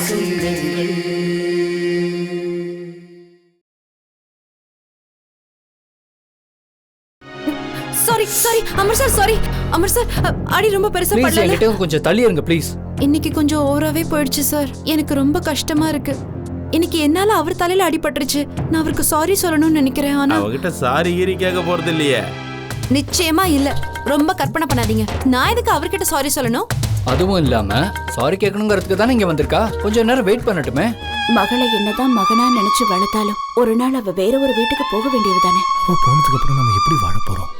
Sorry sorry Amar sir, sorry Amar sir, அடி ரொம்ப பெருசா படல. என்கிட்ட கொஞ்சம் தள்ளி இருங்க ப்ளீஸ். இன்னைக்கு கொஞ்சம் ஓவராவே போயிடுச்சு சார். எனக்கு ரொம்ப கஷ்டமா இருக்கு. இன்னைக்கு என்னால அவர் தலையில அடிபட்டுருச்சு. நான் அவருக்கு சாரி சொல்லணும்னு நினைக்கிறேன். ஆனா அவகிட்ட சாரி ஈரி கேட்க போறது இல்லையே. நிச்சயமா இல்ல. ரொம்ப கற்பனை பண்ணாதீங்க. நான் எதுக்கு அவர்கிட்ட சாரி சொல்லணும்? அதுவும் இல்லாம சாரி கேட்கணுங்கிறதுக்கு தானே இங்க வந்திருக்கா. கொஞ்ச நேரம் வெயிட் பண்ணட்டுமே. மகளை என்னதான் மகனா நினைச்சு வளர்த்தாலும் ஒரு நாள் அவ வேற ஒரு வீட்டுக்கு போக வேண்டியதுதானே. அவ போனதுக்கு அப்புறம் நம்ம எப்படி வாழ போறோம்?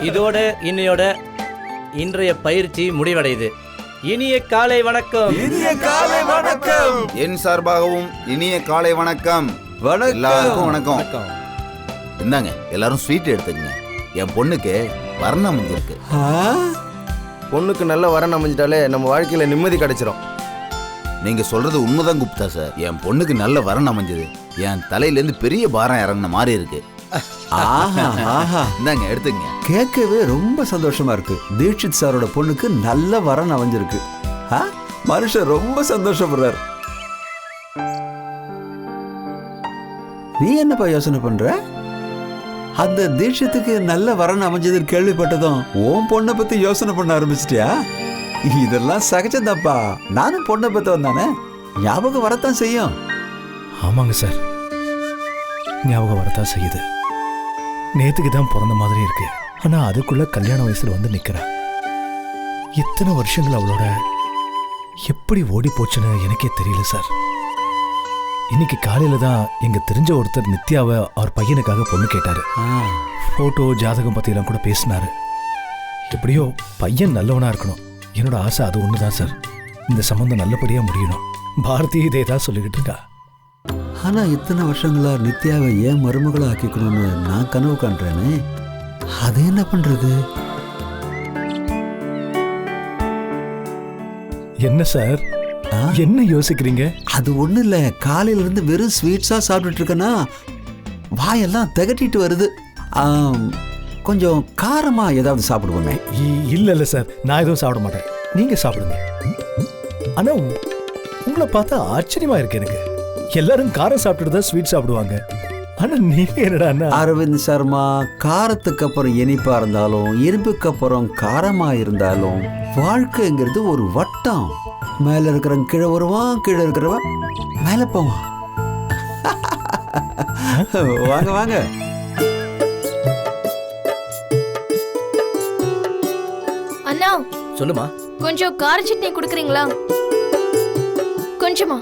இதோட இன்றைய பயிற்சி முடிவடையுது. இனிய காலை வணக்கம். இனிய காலை வணக்கம். என் சார்பாகவும் இனிய காலை வணக்கம். எல்லாருக்கும் வணக்கம். இந்தாங்க எல்லாரும் ஸ்வீட் எடுத்துக்கங்க. என் பொண்ணுக்கு வரன் அமைஞ்சிருக்கு. பொண்ணுக்கு நல்ல வரன் அமைஞ்சிட்டாலே நம்ம வாழ்க்கையில நிம்மதி கிடைச்சிரும். நீங்க சொல்றது உண்மைதான் குப்தா சார். என் பொண்ணுக்கு நல்ல வரன் அமைஞ்சது. என் தலையில இருந்து பெரிய பாரம் இறங்கின மாதிரி இருக்கு. இந்தாங்க எடுத்துங்க. கேட்கவே ரொம்ப சந்தோஷமா இருக்கு. தீட்சித் சாரோட பொண்ணுக்கு நல்ல வரன் அமைஞ்சிருக்கு. மனுஷன் ரொம்ப சந்தோஷப்படுறாரு. நீ என்னப்பா யோசனை பண்ற? அந்த தீட்சத்துக்கு நல்ல வரன் அமைஞ்சதுன்னு கேள்விப்பட்டதும் உன் பொண்ணை பத்தி யோசனை பண்ண ஆரம்பிச்சிட்டியா? இதெல்லாம் சகஜம்தாப்பா. நானும் பொண்ணை பத்தி வந்தானே, ஞாபகம் வரத்தான் செய்யும். ஆமாங்க சார், ஞாபகம் வரத்தான் செய்யுது. நேத்துக்கு தான் பிறந்த மாதிரி இருக்கு. ஆனா அதுக்குள்ள கல்யாண வயசுல வந்து நிக்கிறா. இத்தனை வருஷங்கள் அவளோட எப்படி ஓடி போச்சுன்னு எனக்கே தெரியல சார். இன்னைக்கு காலையில தான் எங்க தெரிஞ்ச ஒருத்தர் நித்யாவை அவர் பையனுக்காக பொண்ணு கேட்டாரு. போட்டோ ஜாதகம் பத்தி எல்லாம் கூட பேசினாரு. எப்படியோ பையன் நல்லவனா இருக்கணும். என்னோட ஆசை அது ஒண்ணுதான் சார். இந்த சம்பந்தம் நல்லபடியா முடியணும். பாரதி இதே தான் சொல்லிக்கிட்டு இருக்கா. ஆனா இத்தனை வருஷங்களா நித்யாவை ஏன் மருமகளை ஆக்கிக்கணும்னு நான் கனவு காண்றேனே, அது என்ன பண்றது? என்ன சார் என்ன யோசிக்கிறீங்க? அது ஒண்ணு இல்ல, காலையில இருந்து வெறும் ஸ்வீட்ஸா சாப்பிட்டுட்டு இருக்கேன்னா வாயெல்லாம் திகட்டிட்டு வருது. கொஞ்சம் காரமா ஏதாவது சாப்பிடுவோமே. இல்ல சார், நான் எதுவும் சாப்பிட மாட்டேன். நீங்க சாப்பிடுங்க. ஆனா உங்களை பார்த்தா ஆச்சரியமா இருக்கு எனக்கு. எல்லாரும் காரம் சாப்பிட்டுட்டு தான் ஸ்வீட் சாப்பிடுவாங்க. ஆனா நீங்க என்னடா? அரவிந்த் சர்மா, காரத்துக்கு அப்புறம் இனிப்பா இருந்தாலும் இனிப்புக்கு அப்புறம் காரமா இருந்தாலும் வாழ்க்கைங்கிறது ஒரு வட்டம். மேல இருக்கிறவன் கீழே வருவான், கீழே இருக்கிறவன் மேல போவான். வாங்க வாங்க. அண்ணா சொல்லுமா. கொஞ்சம் கார சட்னி குடுக்குறீங்களா? கொஞ்சமா.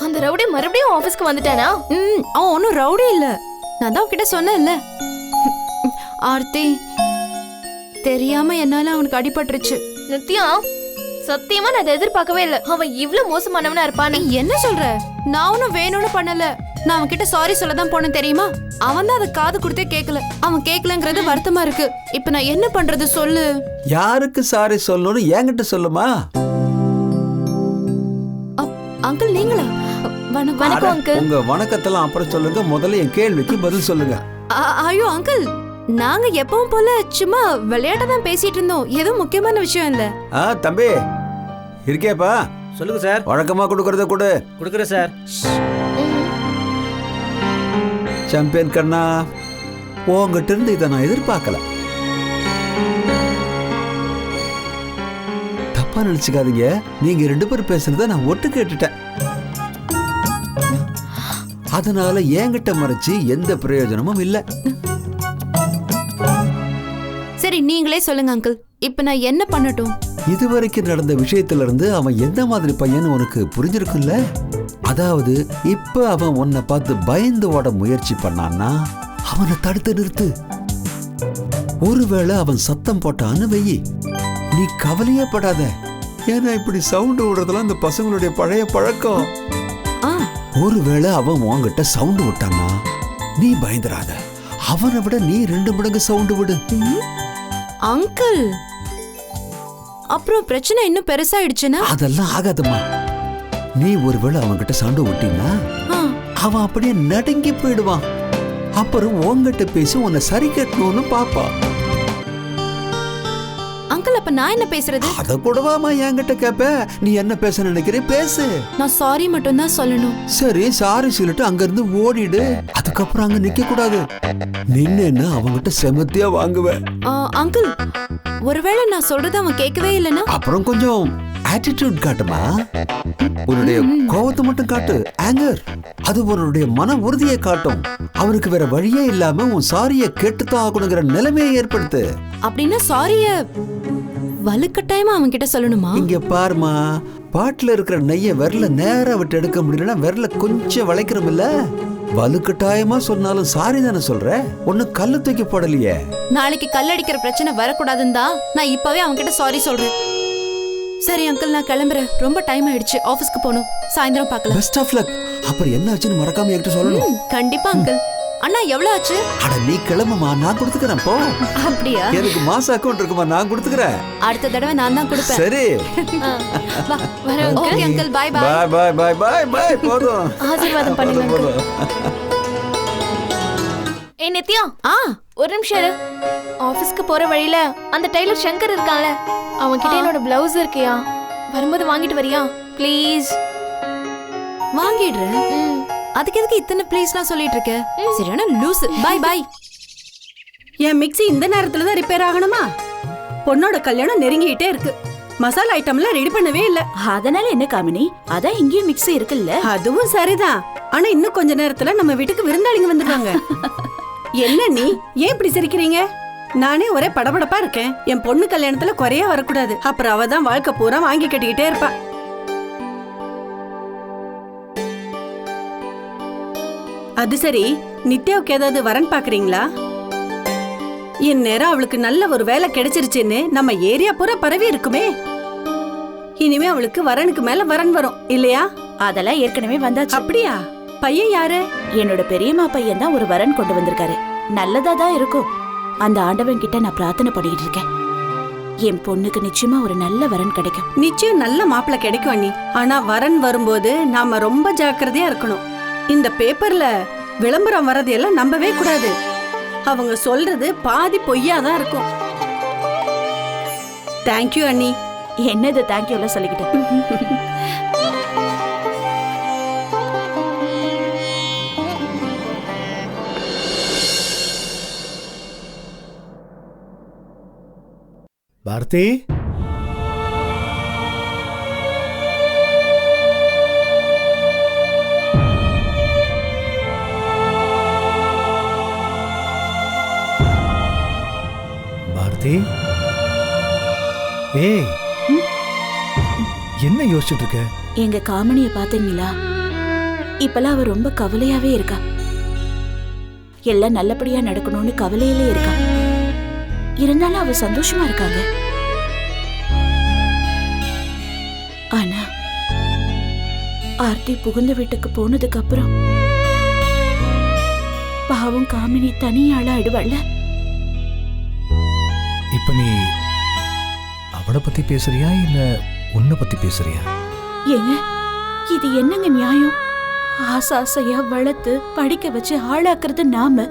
அந்த ரவுடி மறுபடியும் ஆபீஸ்க்கு வந்துட்டானா? அவன் ஒன்னும் ரவுடி இல்ல. நான் தான் உன்கிட்ட சொன்னேன்ல. ஆர்த்தி, தெரியாம என்னால அவனுக்கு அடிபட்டுருச்சு. நித்யா, சத்தியமா நான் எதிர்பார்க்கவே இல்ல. அவன் இவ்ளோ மோசமானவனா இருப்பான்னு. என்ன சொல்ற? நான் ஒன்னும் வேணும்னு பண்ணல. நான் அவன் கிட்ட சாரி சொல்லதான் போனேன் தெரியுமா? அவன் தான் அதை காது கொடுத்தே கேட்கல. அவன் கேட்கலங்கிறது வருத்தமா இருக்கு. இப்ப நான் என்ன பண்றது சொல்லு? யாருக்கு சாரி சொல்லணும்னு என்கிட்ட சொல்லுமா. அங்கிள் நீங்களா? வணக்கம் அங்கிள். உங்க வணக்கத்தெல்லாம் அப்புறம் சொல்லுங்க, முதல்ல என் கேள்விக்கு பதில் சொல்லுங்க. ஐயோ அங்கிள், நாங்க எப்பவும் போல சும்மா விளையாட்ட தான் பேசிட்டு இருந்தோம். எதுவும் முக்கியமான விஷயம் இல்ல. தம்பி இருக்கேப்பா? சொல்லுங்க சார். வழக்கமா கொடுக்கறத கொடு. கொடுக்குறேன் சார். சாம்பியன் கண்ணா, உங்ககிட்ட இருந்து இதை நான் எதிர்பார்க்கல. தப்பா நினைச்சுக்காதீங்க. நீங்க 2 பேரும் பேசுறத நான் ஒட்டு கேட்டுட்டேன். அதனால என்கிட்ட மறைச்சு எந்த பிரயோஜனமும் இல்ல. சரி நீங்களே சொல்லுங்க அங்கிள். இப்ப நான் என்ன பண்ணட்டும்? இதுவரைக்கும் நடந்த விஷயத்துல இருந்து அவன் எந்த மாதிரி பையன் உனக்கு புரிஞ்சிருக்குல்ல? அதாவது இப்ப அவன் உன்னை பார்த்து பயந்து ஓட முயற்சி பண்ணான்னா அவனை தடுத்து நிறுத்து. ஒருவேளை அவன் சத்தம் போட்டான்னு வெயி, நீ கவலையே படாத. ஏன்னா இப்படி சவுண்ட் விடுறதுலாம் இந்த பசங்களுடைய பழைய பழக்கம். ஒருவேளை அவன் உன்கிட்ட சவுண்ட் விட்டானா நீ பயந்துராத. அவனை விட நீ 2 மடங்கு சவுண்ட் விடு. அங்கிள், அப்புறம் பிரச்சனை இன்னும் பெருசாயிடுச்சுன்னா? அதெல்லாம் ஆகாதம்மா. நீ ஒருவேளை அவன்கிட்ட சண்டை விட்டீன்னா அவன் அப்படியே நடுங்கி போயிடுவான். அப்புறம் உன்கிட்ட பேசி உன்னை சரி கட்டணும்னு பாப்பா. அங்கிள் அப்ப நான் என்ன பேசுறது? அத கூடவாமா என்கிட்ட கேப்ப? நீ என்ன பேச நினைக்கிறே பேசு. நான் சாரி மட்டும் தான் சொல்லணும். சரி சாரி சொல்லிட்டு அங்க இருந்து ஓடிடு. அதுக்கப்புறம் அங்க நிக்க கூடாது. நின்னு அவங்கிட்ட செமத்தியா வாங்குவேன். அங்கிள் ஒருவேளை நான் சொல்றது அவன் கேட்கவே இல்லைன்னா? அப்புறம் கொஞ்சம் ஆட்டிடியூட் காட்டுமா. உன்னுடைய கோவத்தை மட்டும் காட்டு. ஆங்கர் அது உன்னுடைய மன உறுதியை காட்டும். அவனுக்கு வேற வழியே இல்லாம உன் சாரிய கேட்டுத்தான் ஆகணுங்கிற நிலைமையை ஏற்படுத்து. அப்படின்னா சாரிய வலுக்கட்டாயமா அவன் கிட்ட சொல்லணுமா? இங்க பாருமா, பாட்டுல இருக்கிற நெய்ய விரல நேரா விட்டு எடுக்க முடியலன்னா விரல கொஞ்சம் வளைக்கிறோம் இல்ல. வலுக்கட்டாயமா சொன்னாலும் சாரி தானே சொல்ற. ஒண்ணு கல்லு தூக்கி போடலையே. நாளைக்கு கல்லடிக்கிற பிரச்சனை வரக்கூடாதுன்னு தான் நான் இப்பவே அவன் கிட்ட சாரி சொல்றேன். சரி அங்கிள் நான் கிளம்புறேன். ரொம்ப டைம் ஆயிடுச்சு, ஆபீஸ்க்கு போகணும். சாயந்தரம் பார்க்கலாம். Best of luck. அப்புறம் என்ன ஆச்சுன்னு மறக்காம என்கிட்ட சொல்லணும். கண்டிப்பா அங்கிள். அண்ணா எவ்வளவு ஆச்சு? அட நீ கிளம்புமா, நான் கொடுத்துக்கிறேன் போ. அப்படியா? எனக்கு மாச அக்கவுண்ட் இருக்குமா, நான் கொடுத்துக்கிறேன். அடுத்த தடவை நான் தான் கொடுப்பேன். சரி வரேன் okay uncle. Bye bye. Bye bye bye bye bye. போதும். ஆசீர்வாதம் பண்ணுங்க uncle. ஏய் நித்யா, ஒரு நிமிஷம் இரு. ஆபீஸ்க்கு போற வழியில அந்த டெய்லர் சங்கர் இருக்கான்ல, அவன் கிட்ட என்னோட பிளவுஸ் இருக்கியா? வரும்போது வாங்கிட்டு வரியா ப்ளீஸ்? வாங்கிடுறேன். அதுக்கு எதுக்கு இத்தனை ப்ளீஸ்லாம் சொல்லிட்டு இருக்க? சரியான லூஸ். Bye bye. என் மிக்ஸி இந்த நேரத்துல தான் ரிப்பேர் ஆகணுமா? பொண்ணோட கல்யாணம் நெருங்கிட்டே இருக்கு. மசாலா ஐட்டம்லாம் ரெடி பண்ணவே இல்ல. அதனால என்ன காமினி, அதான் இங்கேயும் மிக்ஸி இருக்குல்ல. அதுவும் சரிதான். ஆனா இன்னும் கொஞ்ச நேரத்துல நம்ம வீட்டுக்கு விருந்தாளிங்க வந்துடுவாங்க. என்ன நீ ஏன் இப்படி சிரிக்கிறீங்க? நானே ஒரே படபடப்பா இருக்கேன். என் பொண்ணு கல்யாணத்துல குறைய வரக்கூடாது. அப்புறம் அவ தான் வாழ்க்கை பூரா வாங்கி கட்டிக்கிட்டே இருப்பா. அது சரி, நித்யாவுக்கு ஏதாவது வரன் பாக்குறீங்களா? இந்நேரம் அவளுக்கு நல்ல ஒரு வேலை கிடைச்சிருச்சுன்னு நம்ம ஏரியா பூரா பரவி இருக்குமே. இனிமே அவளுக்கு வரனுக்கு மேல வரன் வரும் இல்லையா? அதெல்லாம் ஏற்கனவே வந்தாச்சு. அப்படியா? பையன் யாரு? என்னோட பெரியம்மா பையன் தான் ஒரு வரன் கொண்டு வந்திருக்காரு. நல்லதா தான் இருக்கும். அந்த ஆண்டவன் கிட்ட நான் பிரார்த்தனை பண்ணிட்டு இருக்கேன். என் பொண்ணுக்கு நிச்சயமா ஒரு நல்ல வரன் கிடைக்கும். நிச்சயம் நல்ல மாப்பிள்ளை கிடைக்கும் அண்ணி. ஆனா வரன் வரும்போது நாம ரொம்ப ஜாக்கிரதையா இருக்கணும். இந்த பேப்பர்ல விளம்பரம் வரது எல்லாம் நம்பவே கூடாது. அவங்க சொல்றது பாதி பொய்யாதான் இருக்கும். தேங்க்யூ அண்ணி. என்னது தேங்க்யூ எல்லாம் சொல்லிக்கிட்டேன். பாரதி, பாரதி, ஏய் என்ன யோசிச்சுட்டு இருக்க? எங்க காமனிய பாத்தீங்களா? இப்பெல்லாம் அவ ரொம்ப கவலையாவே இருக்கா. எல்லாம் நல்லபடியா நடக்கணும்னு கவலையிலே இருக்கா. இருந்தாலும் அவ சந்தோஷமா இருக்காங்க. ஆனா ஆர்த்தி புகுந்த வீட்டுக்கு போனதுக்கு அப்புறம் பாவம் காமினி தனியாளா ஆயிடுவாள்ல. இப்ப நீ அவளை பத்தி பேசுறியா இல்ல உன்னை பத்தி பேசுறியா? ஏங்க இது என்னங்க நியாயம்? ஆசாசையா வளர்த்து படிக்க வச்சு ஆளாக்குறது நாம.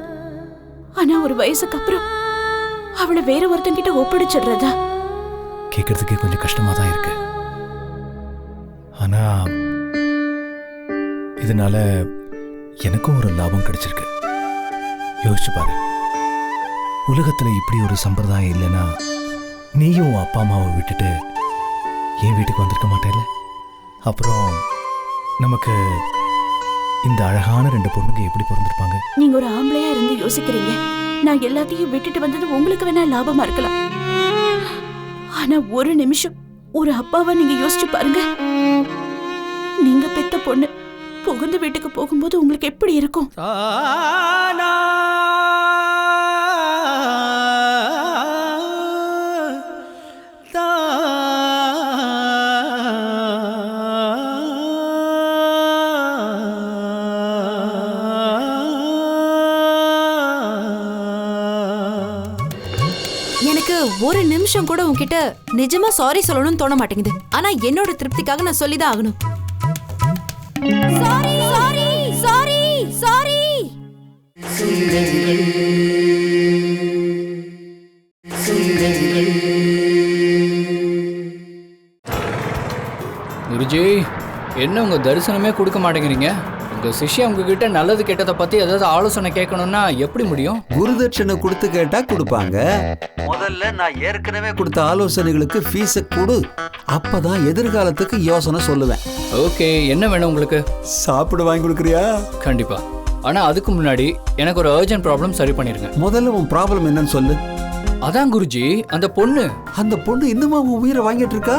ஆனா ஒரு வயசுக்கு அப்புறம் அவளை வேற ஒருத்தங்கிட்ட ஒப்படைச்சிடுறதா? கேட்கறதுக்கே கொஞ்சம் கஷ்டமா தான் இருக்கு. ஆனா இதனால எனக்கும் ஒரு லாபம் கிடைச்சிருக்கு. யோசிச்சு பாரு, உலகத்துல இப்படி ஒரு சம்பிரதாயம் இல்லைன்னா நீயும் அப்பா அம்மாவை விட்டுட்டு என் வீட்டுக்கு வந்திருக்க மாட்டேல. அப்புறம் நமக்கு இந்த அழகான 2 பொண்ணுங்க எப்படி பிறந்திருப்பாங்க? நீங்க ஒரு ஆம்பளையா இருந்து யோசிக்கிறீங்க. நான் எல்லாத்தையும் விட்டுட்டு வந்தது உங்களுக்கு வேணா லாபமா இருக்கலாம். ஆனா ஒரு நிமிஷம் ஒரு அப்பாவை நீங்க யோசிச்சு பாருங்க. நீங்க பெத்த பொண்ணு புகுந்த வீட்டுக்கு போகும்போது உங்களுக்கு எப்படி இருக்கும்? எனக்கு ஒரு நிமிஷம் கூட உன்கிட்ட நிஜமா சாரி சொல்லணும்னு தோண மாட்டேங்குது. ஆனா என்னோட திருப்திக்காக நான் சொல்லிதான் ஆகணும். Sorry sorry sorry sorry. Guruji, என்ன உங்க தரிசனமே கொடுக்க மாட்டேங்கிறீங்க? உங்க சிஷ்யா உங்ககிட்ட நல்லது கெட்டதை பத்தி ஏதாவது ஆலோசனை கேட்கணும்னா எப்படி முடியும்? குருதட்சணை கொடுத்து கேட்டா கொடுப்பாங்க. முதல்ல நான் ஏற்கனவே கொடுத்த ஆலோசனைகளுக்கு ஃபீஸை கொடு, அப்பதான் எதிர்காலத்துக்கு யோசனை சொல்லுவேன். ஓகே, என்ன வேணும் உங்களுக்கு? சாப்பிட வாங்கி கொடுக்குறியா? கண்டிப்பா. ஆனா அதுக்கு முன்னாடி எனக்கு ஒரு அர்ஜென்ட் ப்ராப்ளம் சரி பண்ணிருங்க. முதல்ல உன் ப்ராப்ளம் என்னன்னு சொல்லு. அதான் குருஜி, அந்த பொண்ணு இன்னுமா உன் உயிரை வாங்கிட்டு இருக்கா?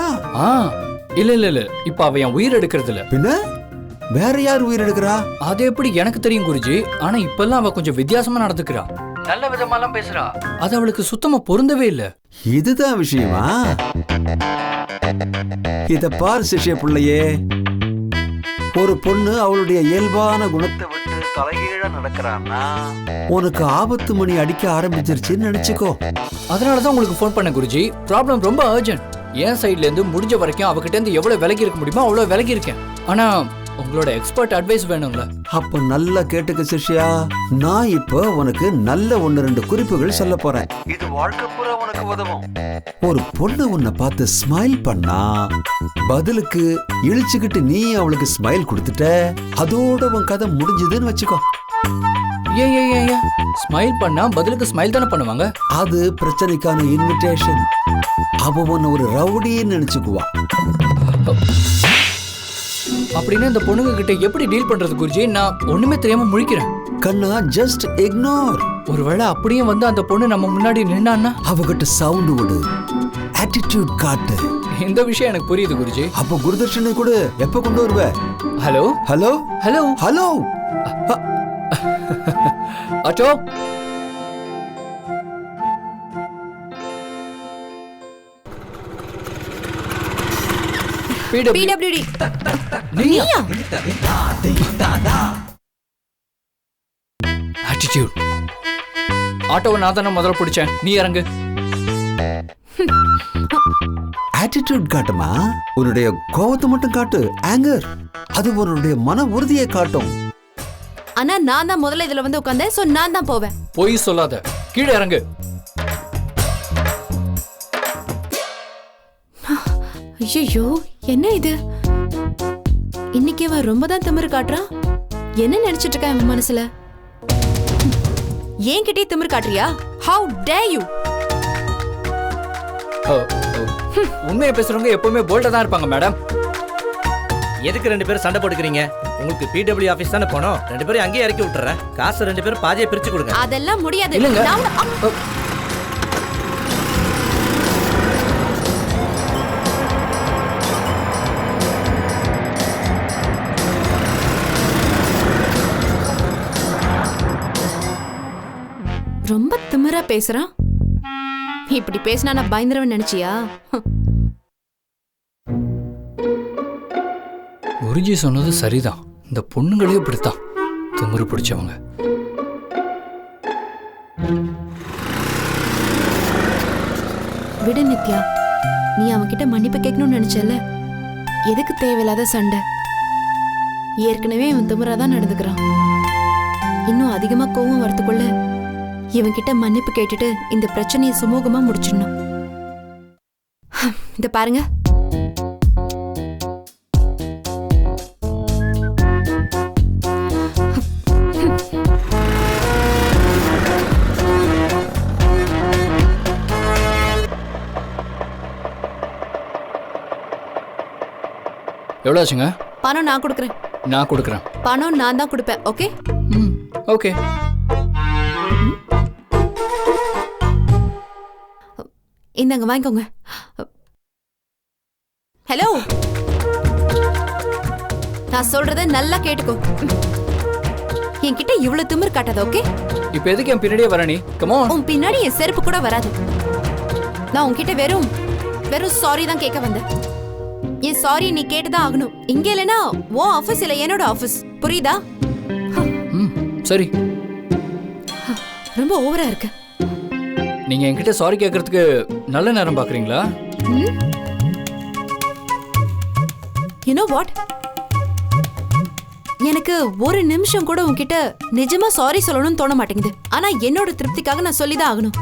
இல்ல இப்ப அவ என் உயிர் எடுக்கிறது இல்ல. பின்ன வேற யார் உயிர் எடுக்கிறா? அது எப்படி எனக்கு தெரியும் குருஜி. ஆனா இப்பெல்லாம் அவ கொஞ்சம் வித்தியாசமா நடந்துக்கிறா, நல்ல விதமாலாம் பேசுறா. அது அவளுக்கு சுத்தமா பொருந்தவே இல்ல. இதுதான் விஷயமா? இத பார் சிஷ்ய பிள்ளையே, ஒரு பொண்ணு அவளுடைய இயல்பான குணத்தை விட்டு தலைகீழ நடக்கிறான்னா உனக்கு ஆபத்து மணி அடிக்க ஆரம்பிச்சிருச்சுன்னு நினைச்சுக்கோ. அதனாலதான் உங்களுக்கு போன் பண்ண குருஜி. ப்ராப்ளம் ரொம்ப அர்ஜென்ட். என் சைட்ல இருந்து முடிஞ்ச வரைக்கும் அவகிட்ட இருந்து எவ்வளவு விலகி இருக்க முடியுமோ அவ்வளவு விலகி இருக்கேன். ஆனா உங்களோட எக்ஸ்பர்ட் அட்வைஸ் வேணும்ல. அப்ப நல்லா கேட்டுக்க சிஷ்யா, நான் இப்ப உனக்கு நல்ல 1-2 குறிப்புகள் சொல்ல போறேன். இது வாழ்க்கை பூரா உனக்கு உதவும். ஒரு பொண்ணு உன்னை பார்த்து ஸ்மைல் பண்ணா பதிலுக்கு இழிச்சுக்கிட்டு நீ அவளுக்கு ஸ்மைல் கொடுத்துட்ட, அதோட உன் கதை முடிஞ்சதுன்னு வச்சுக்கோ. ஏன் ஸ்மைல் பண்ணா பதிலுக்கு ஸ்மைல் தானே பண்ணுவாங்க? அது பிரச்சனைக்கான இன்விடேஷன். அவ உன்னை ஒரு ரவுடின்னு நினைச்சுக்குவா. அப்படின்னா இந்த பொண்ணுங்க கிட்ட எப்படி டீல் பண்றது குருஜி? நான் ஒண்ணுமே தெரியாம முழிக்கிறேன். கண்ணா, ஜஸ்ட் இக்னோர். ஒருவேளை அப்படியே வந்து அந்த பொண்ணு நம்ம முன்னாடி நின்னான்னா? அவகிட்ட சவுண்ட் விடு, ஆட்டிடியூட் காட்டு. இந்த விஷயம் எனக்கு புரியுது குருஜி. அப்ப குருதட்சணை கூட எப்ப கொண்டு வருவ? Hello hello hello hello. Auto, PWD. நீயா? ஆட்டிடியூட். ஆட்டோவை நான் தானே முதல்ல பிடிச்சேன், நீ இறங்கு. ஆட்டிடியூட் காட்டுமா? உன்னுடைய கோவத்தை மட்டும் காட்டு, ஆங்கர். அது உன்னுடைய மன உறுதியை காட்டும். ஆனா நான் தான் முதல்ல இதுல வந்து உட்கார்ந்தேன், சோ நான் தான் போவேன். போய் சொல்லாத, கீழே இறங்கு. ஐயோ, என்ன இது? இன்னைக்கு அவன் ரொம்ப தான் திமிரு காட்டுறான். என்ன நினைச்சிட்டு இருக்கான் அவன் மனசுல? ஏன் கிட்டே திமிரு காட்டுறியா? How dare you? உண்மையை பேசுறவங்க எப்பவுமே போல்டா தான் இருப்பாங்க மேடம். எதுக்கு 2 பேரும் சண்டை போட்டுக்கிறீங்க? உங்களுக்கு PW ஆபீஸ் தானே போனோம். 2 பேரும் அங்கேயே இறக்கி விட்டுறேன். காசு 2 பேரும் பாதியை பிரிச்சு கொடுங்க. அதெல்லாம் முடியாது. இல்லங்க. ரொம்ப திமிரா பேசுறான். இப்படி பேசினா நான் பயந்துருவேன் நினைச்சியா? குருஜி சொன்னது சரிதான். இந்த பொண்ணுங்களே இப்படித்தான், திமிரு பிடிச்சவங்க. விடு நித்யா, நீ அவன்கிட்ட மன்னிப்பு கேட்கணும்னு நினைச்சல. எதுக்கு தேவையில்லாத சண்டை? ஏற்கனவே இவன் திமிரா தான் நடந்துக்கிறான். இன்னும் அதிகமா கோவம் வரத்துக்குள்ள இவன்கிட்ட மன்னிப்பு கேட்டுட்டு இந்த பிரச்சனையை சுமூகமா முடிச்சிடணும். இத பாருங்க, எவ்வளவு ஆச்சுங்க? பணம் நான் கொடுக்குறேன். நான் கொடுக்குறேன். பணம் நான் தான் கொடுப்பேன். ஓகே? ஓகே. இந்தாங்க, வாங்கிக்கோங்க. ஹலோ, நான் சொல்றத நல்லா கேட்டுக்கோ. என்கிட்ட இவ்வளவு திமிரு காட்டாத. ஓகே? இப்போ எதுக்கு என் பின்னாடியே வர நீ? Come on. உன் பின்னாடி என் செருப்பு கூட வராது. நான் உன்கிட்ட வெறும் சாரி தான் கேட்க வந்தேன். என் சாரி நீ கேட்டுதான் ஆகணும். இங்க இல்லனா உன் ஆபீஸ் இல்ல என்னோட ஆபீஸ். புரியுதா? சரி. ரொம்ப ஓவரா இருக்கு. நீங்க என்கிட்ட சாரி கேட்கறதுக்கு நல்ல நேரம் பாக்குறீங்களா? You know what? எனக்கு ஒரு நிமிஷம் கூட உன்கிட்ட நிஜமா சாரி சொல்லணும்னு தோண மாட்டேங்குது. ஆனா என்னோட திருப்திக்காக நான் சொல்லிதான் ஆகணும்.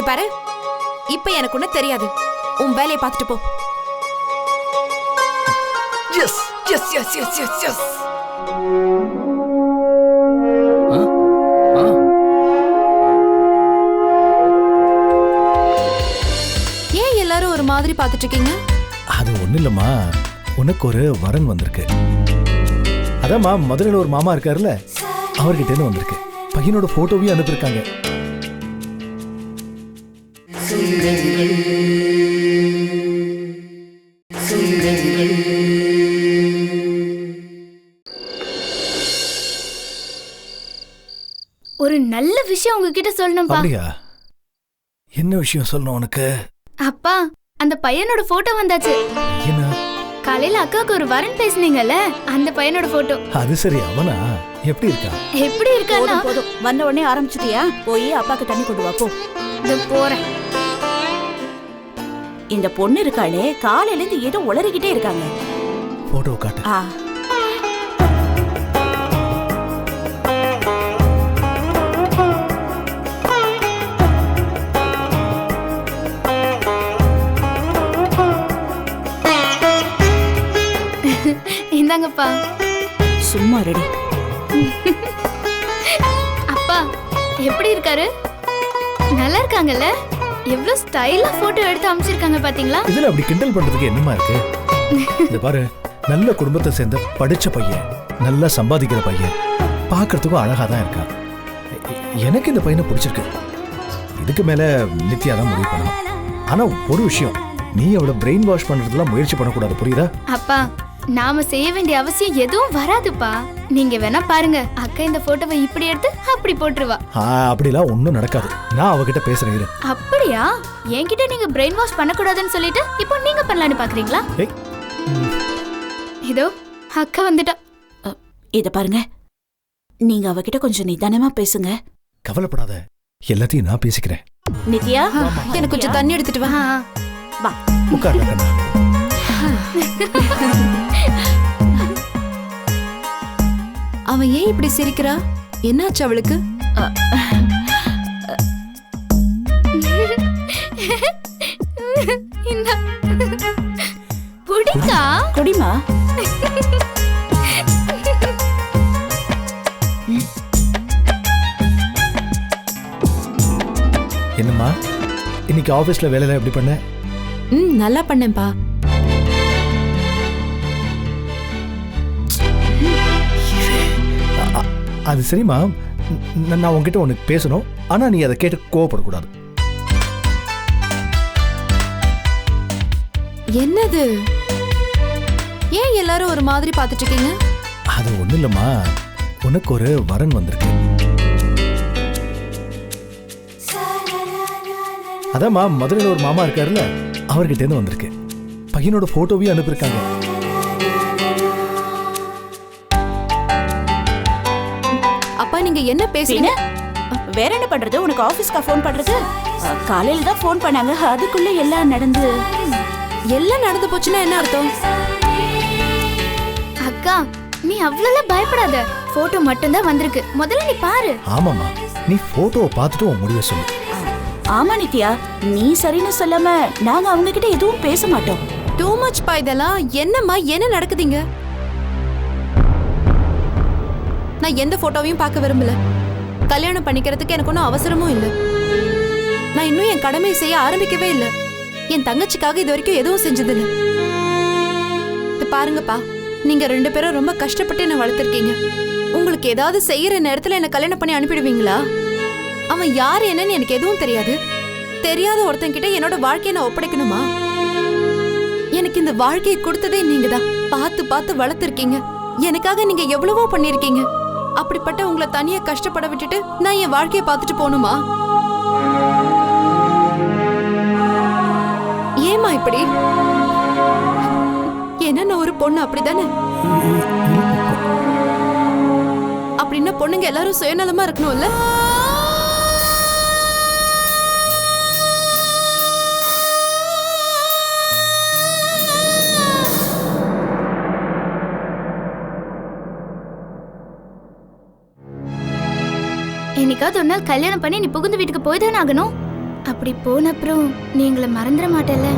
பாரு, இப்ப எனக்கு ஒண்ணு தெரியாது. உன் வேலையை பார்த்துட்டு போ. Yes yes yes yes yes yes. ஏன் எல்லாரும் ஒரு மாதிரி பார்த்துட்டு இருக்கீங்க? அது ஒண்ணு இல்லம்மா, உனக்கு ஒரு வரன் வந்திருக்கு. அதாம்மா, மதுரையில் ஒரு மாமா இருக்காருல்ல, அவர்கிட்ட இருந்து வந்திருக்கு. பையனோட போட்டோவையும் அனுப்பியிருக்காங்க. ஒரு நல்ல விஷயம் உங்ககிட்ட சொல்லணும்பா. அப்படியா? என்ன விஷயம் சொல்லணும் உனக்கு? அப்பா, அந்த பையனோட போட்டோ வந்தாச்சு. என்ன? காலையில அக்காவுக்கு ஒரு வரன் பேசுனீங்கல்ல, அந்த பையனோட போட்டோ. அது சரி, அவனா எப்படி இருக்கா? எப்படி இருக்கானா? போதும், வந்த உடனே ஆரம்பிச்சிட்டியா? போய் அப்பாக்கு தண்ணி கொண்டு வா போ. இதோ போறேன். இந்த பொண்ணு இருக்காளே, காலையில இருந்து ஏதோ உளறிக்கிட்டே இருக்காங்க. போட்டோ காட்டு. இந்தாங்கப்பா. சும்மா ரெடி. அப்பா, எப்படி இருக்காரு? நல்லா இருக்காங்கல்ல? எவ்வளவு ஸ்டைலா போட்டோ எடுத்து அமைச்சிருக்காங்க பாத்தீங்களா? இதுல அப்படி கிண்டல் பண்றதுக்கு என்னமா இருக்கு? இந்த பாரு, நல்ல குடும்பத்தை சேர்ந்த படிச்ச பையன், நல்லா சம்பாதிக்கிற பையன், பார்க்கறதுக்கும் அழகா தான் இருக்கான். எனக்கு இந்த பையனை பிடிச்சிருக்கு. இதுக்கு மேல நித்யா தான் முடிவு பண்ணணும். ஆனா ஒரு விஷயம், நீ அவளை பிரெயின் வாஷ் பண்றதுலாம் முயற்சி பண்ணக்கூடாது, புரியுதா? அப்பா, நாம செய்ய வேண்டிய அவசியம் எதுவும் வராதுப்பா. நீங்க வேணா பாருங்க, அக்கா இந்த போட்டோவை இப்படி எடுத்து அப்படி போட்டுருவா. அப்படிலாம் ஒண்ணும் நடக்காது. நான் அவகிட்ட பேசுறேன். அப்படியா? என்கிட்ட நீங்க பிரெயின் வாஷ் பண்ணக்கூடாதுன்னு சொல்லிட்டு இப்போ நீங்க பண்ணலான்னு பாக்குறீங்களா? இதோ அக்கா வந்துட்டா. இத பாருங்க, நீங்க அவகிட்ட கொஞ்சம் நிதானமா பேசுங்க. கவலைப்படாத, எல்லாத்தையும் நான் பேசிக்கிறேன். நித்யா, எனக்கு கொஞ்சம் தண்ணி எடுத்துட்டு வா. வா, உட்கார்ல. அவன் ஏன் இப்படி சிரிக்கிறா? என்னாச்சு அவளுக்கு? இந்த புடிக்கா குடிமா. என்னம்மா, இன்னைக்கு ஆபீஸ்ல வேலையெல்லாம் எப்படி பண்ண? நல்லா பண்ணேன்பா. அது சரிம்மா, நான் உன்கிட்ட உனக்கு பேசணும். ஆனா நீ அதை கேட்டு கோவப்படக்கூடாது. என்னது? ஏன் எல்லாரும் ஒரு மாதிரி பார்த்துட்டு இருக்கீங்க? அது ஒண்ணு இல்லம்மா, உனக்கு ஒரு வரன் வந்திருக்கு. அதாம்மா, மதுரையில் ஒரு மாமா இருக்காருல்ல, அவர்கிட்ட இருந்து வந்திருக்கு. பையனோட போட்டோவையும் அனுப்பியிருக்காங்க. அப்பா, நீங்க என்ன பேசுறீங்க? வேற என்ன பண்றது? உனக்கு ஆபீஸ்க்கு ஃபோன் பண்றது? காலையில தான் ஃபோன் பண்ணாங்க, அதுக்குள்ள எல்லாம் நடந்து போச்சுன்னா என்ன அர்த்தம்? அக்கா, நீ அவ்வளவு பயப்படாத. போட்டோ மட்டும் தான் வந்திருக்கு. முதல்ல நீ பாரு. ஆமாமா, நீ போட்டோவை பார்த்துட்டு உன் முடிவை சொல்லு. ஆமா நித்யா, நீ சரின்னு சொல்லாம நாங்க அவங்க கிட்ட எதுவும் பேச மாட்டோம். டூ மச் பா இதெல்லாம். என்னம்மா, என்ன நடக்குதுங்க? நான் எந்த போட்டோவையும் பார்க்க விரும்பல. கல்யாணம் பண்ணிக்கிறதுக்கு எனக்கு ஒன்றும் அவசரமும் இல்லை. நான் இன்னும் என் கடமையை செய்ய ஆரம்பிக்கவே இல்லை. என் தங்கச்சிக்காக இது வரைக்கும் எதுவும் செஞ்சதில்லை. இது பாருங்கப்பா, நீங்க 2 பேரும் ரொம்ப கஷ்டப்பட்டு என்ன வளர்த்துருக்கீங்க. உங்களுக்கு ஏதாவது செய்யற நேரத்துல என்ன கல்யாணம் பண்ணி அனுப்பிடுவீங்களா? அவன் யார் என்னன்னு எனக்கு எதுவும் தெரியாது. தெரியாத ஒருத்தன் கிட்ட என்னோட வாழ்க்கையை நான் ஒப்படைக்கணுமா? எனக்கு இந்த வாழ்க்கையை கொடுத்ததே நீங்க தான். பார்த்து பார்த்து வளர்த்துருக்கீங்க. எனக்காக நீங்க எவ்வளவோ பண்ணிருக்கீங்க. அப்படிப்பட்ட உங்களை தனியா கஷ்டப்பட விட்டுட்டு நான் என் வாழ்க்கையை பார்த்துட்டு போகணுமா? ஏமா இப்படி? ஏன்னா நான் ஒரு பொண்ணு, அப்படிதானே? அப்படின்னா பொண்ணுங்க எல்லாரும் சுயநலமா இருக்கணும்ல? என்னைக்காவது ஒரு நாள் கல்யாணம் பண்ணி நீ புகுந்த வீட்டுக்கு போய் தானே ஆகணும். அப்படி போன அப்புறம் நீ எங்களை மறந்துட மாட்டேல்ல?